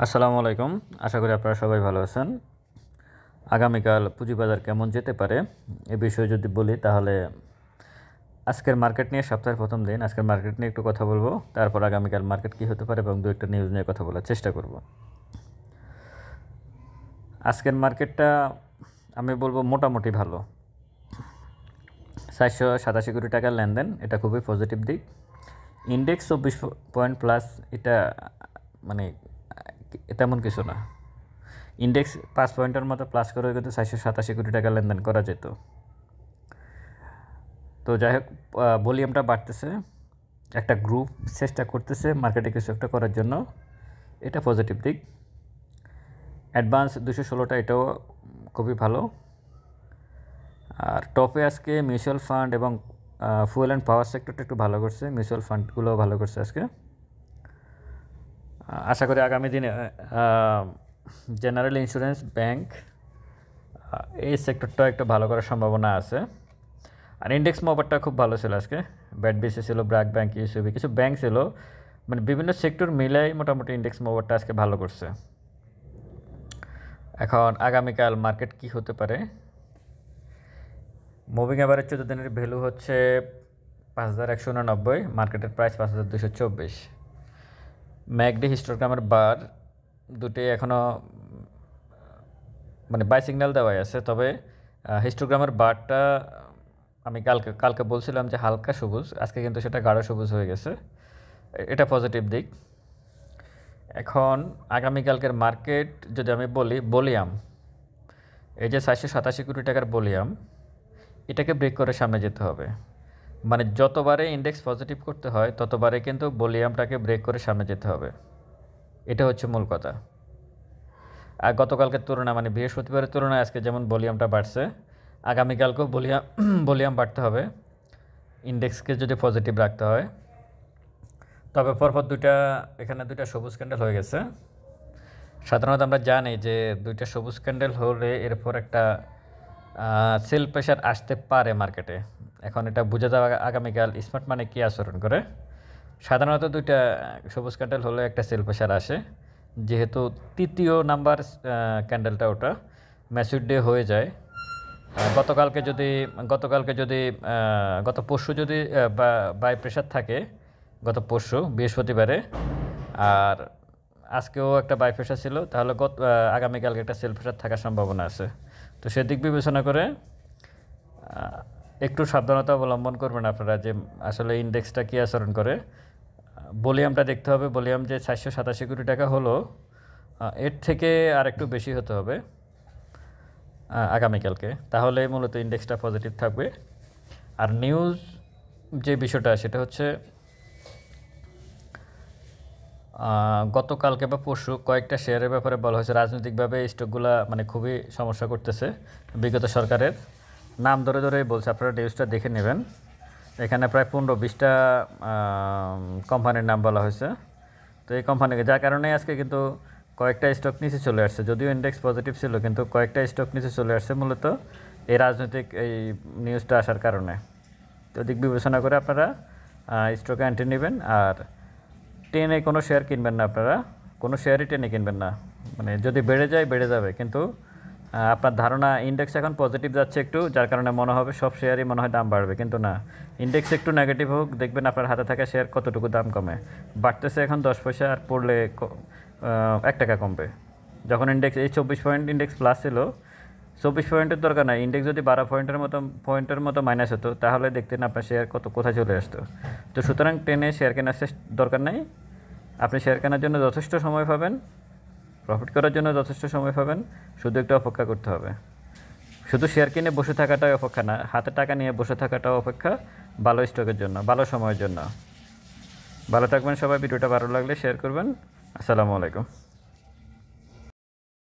আসসালামু আলাইকুম। আশা করি আপনারা সবাই ভালো আছেন। আগামীকাল পুঁজিবাজার কেমন যেতে পারে এ বিষয়ে যদি বলি তাহলে আজকের মার্কেট নিয়ে সপ্তাহের প্রথম দিন আজকের মার্কেট নিয়ে একটু কথা বলবো, তারপর আগামীকাল মার্কেট কী হতে পারে এবং দু একটা নিউজ নিয়ে কথা বলার চেষ্টা করব। আজকের মার্কেটটা আমি বলবো মোটামুটি ভালো। 487 কোটি টাকার লেনদেন, এটা খুবই পজিটিভ দিক। ইন্ডেক্স 24 পয়েন্ট প্লাস, এটা মানে তেমন কিছু না। ইন্ডেক্স 5 পয়েন্টের মতো প্লাস করেও কিন্তু 487 কোটি টাকা লেনদেন করা যেত। তো যাই হোক, ভলিউমটা বাড়তেছে, একটা গ্রুপ চেষ্টা করতেছে মার্কেটে কিছু একটা করার জন্য, এটা পজিটিভ দিক। অ্যাডভান্স 216টা, এটাও খুবই ভালো। আর টপে আজকে মিউচুয়াল ফান্ড এবং ফুয়েল অ্যান্ড পাওয়ার সেক্টরটা একটু ভালো করছে, মিউচুয়াল ফান্ডগুলোও ভালো করছে আজকে। আশা করি আগামী দিনে জেনারেল ইন্স্যুরেন্স, ব্যাংক, এই সেক্টরটা একটু ভালো করার সম্ভাবনা আছে। আর ইন্ডেক্স মুভারটা খুব ভালো ছিল আজকে, ব্যাট বিসি ছিল, ব্র্যাক ব্যাংক, ইউসিবি, কিছু ব্যাংক ছিল, মানে বিভিন্ন সেক্টর মিলাই মোটামুটি ইন্ডেক্স মুভারটা আজকে ভালো করছে। এখন আগামীকাল মার্কেট কি হতে পারে? মুভিং অ্যাভারেজ 14 দিনের ভ্যালু হচ্ছে 5189, মার্কেটের প্রাইস 5224। ম্যাকডি হিস্টোগ্রামের বার দুটি এখনও মানে বাই সিগন্যাল দেওয়াই আছে, তবে হিস্টোগ্রামের বারটা আমি কালকে বলছিলাম যে হালকা সবুজ, আজকে কিন্তু সেটা গাঢ় সবুজ হয়ে গেছে, এটা পজিটিভ দিক। এখন আগামীকালকের মার্কেট যদি আমি বলি, ভলিউম, এই যে 487 কোটি টাকার ভলিউম, এটাকে ব্রেক করে সামনে যেতে হবে। মানে যতবারে ইন্ডেক্স পজিটিভ করতে হয় ততবারে কিন্তু ভলিউমটাকে ব্রেক করে সামনে যেতে হবে, এটা হচ্ছে মূল কথা। আর গতকালকের তুলনায় মানে বৃহস্পতিবারের তুলনায় আজকে যেমন ভলিউমটা বাড়ছে, আগামীকালকেও ভলিউম বাড়তে হবে ইন্ডেক্সকে যদি পজিটিভ রাখতে হয়। তবে পরপর এখানে দুইটা সবুজ ক্যান্ডেল হয়ে গেছে। সাধারণত আমরা জানি যে দুইটা সবুজ ক্যান্ডেল হলে এরপর একটা সেল প্রেশার আসতে পারে মার্কেটে। এখন এটা বুঝে দেওয়া আগামীকাল স্মার্ট মানে কী আচরণ করে। সাধারণত দুইটা সবুজ ক্যান্ডেল হলে একটা সেল প্রেশার আসে, যেহেতু তৃতীয় নাম্বার ক্যান্ডেলটা ওটা ম্যাচুর ডে হয়ে যায়। গত পরশু যদি বাই প্রেশার থাকে, গত পরশু বৃহস্পতিবারে, আর আজকেও একটা বাই প্রেশার ছিল, তাহলে আগামীকালকে একটা সেল প্রেশার থাকার সম্ভাবনা আছে। তো সেদিক বিবেচনা করে একটু সাবধানতা অবলম্বন করবেন আপনারা, যে আসলে ইন্ডেক্সটা কী আচরণ করে। ভলিউমটা দেখতে হবে, ভলিউম যে 487 কোটি টাকা হলো, এর থেকে আর একটু বেশি হতে হবে আগামীকালকে, তাহলে মূলত ইন্ডেক্সটা পজিটিভ থাকবে। আর নিউজ যে বিষয়টা, সেটা হচ্ছে গতকালকে বা পরশু কয়েকটা শেয়ারের ব্যাপারে বলা হয়েছে রাজনৈতিকভাবে স্টকগুলা মানে খুবই সমস্যা করতেছে বিগত সরকারের। নাম ধরে ধরে বলছে, আপনারা নিউজটা দেখে নেবেন। এখানে প্রায় 15-20টা কোম্পানির নাম বলা হয়েছে। তো এই কোম্পানিকে, যার কারণে আজকে কিন্তু কয়েকটা স্টক নিচে চলে আসছে, যদিও ইন্ডেক্স পজিটিভ ছিল কিন্তু কয়েকটা স্টক নিচে চলে আসছে মূলত এই রাজনৈতিক এই নিউজটা আসার কারণে। তো দিক বিবেচনা করে আপনারা স্টকে এন্ট্রি নেবেন। আর টেনে কোনো শেয়ার কিনবেন না, আপনারা কোনো শেয়ারই টেনে কিনবেন না। মানে যদি বেড়ে যায় বেড়ে যাবে, কিন্তু আপনার ধারণা ইন্ডেক্স এখন পজিটিভ যাচ্ছে একটু, যার কারণে মনে হবে সব শেয়ারই মনে হয় দাম বাড়বে, কিন্তু না, ইন্ডেক্স একটু নেগেটিভ হোক, দেখবেন আপনার হাতে থাকা শেয়ার কতটুকু দাম কমে। বাড়তেছে এখন 10 পয়সা, আর পড়লে 1 টাকা কমবে। যখন ইন্ডেক্স এই 24 পয়েন্ট ইন্ডেক্স প্লাস ছিল, 24 পয়েন্টের দরকার নাই, ইন্ডেক্স যদি 12 পয়েন্টের মতো মাইনাস হতো, তাহলে দেখতেন আপনার শেয়ার কোথায় চলে আসতো। তো সুতরাং টেনে শেয়ার কেনার দরকার নাই। আপনি শেয়ার কেনার জন্য যথেষ্ট সময় পাবেন, প্রফিট করার জন্য যথেষ্ট সময় পাবেন, শুধু একটু অপেক্ষা করতে হবে। শুধু শেয়ার কিনে বসে থাকাটাই অপেক্ষা না, হাতে টাকা নিয়ে বসে থাকাটাও অপেক্ষা ভালো স্টকের জন্য, ভালো সময়ের জন্য। ভালো থাকবেন সবাই, ভিডিওটা ভালো লাগলে শেয়ার করবেন। আসসালামু আলাইকুম।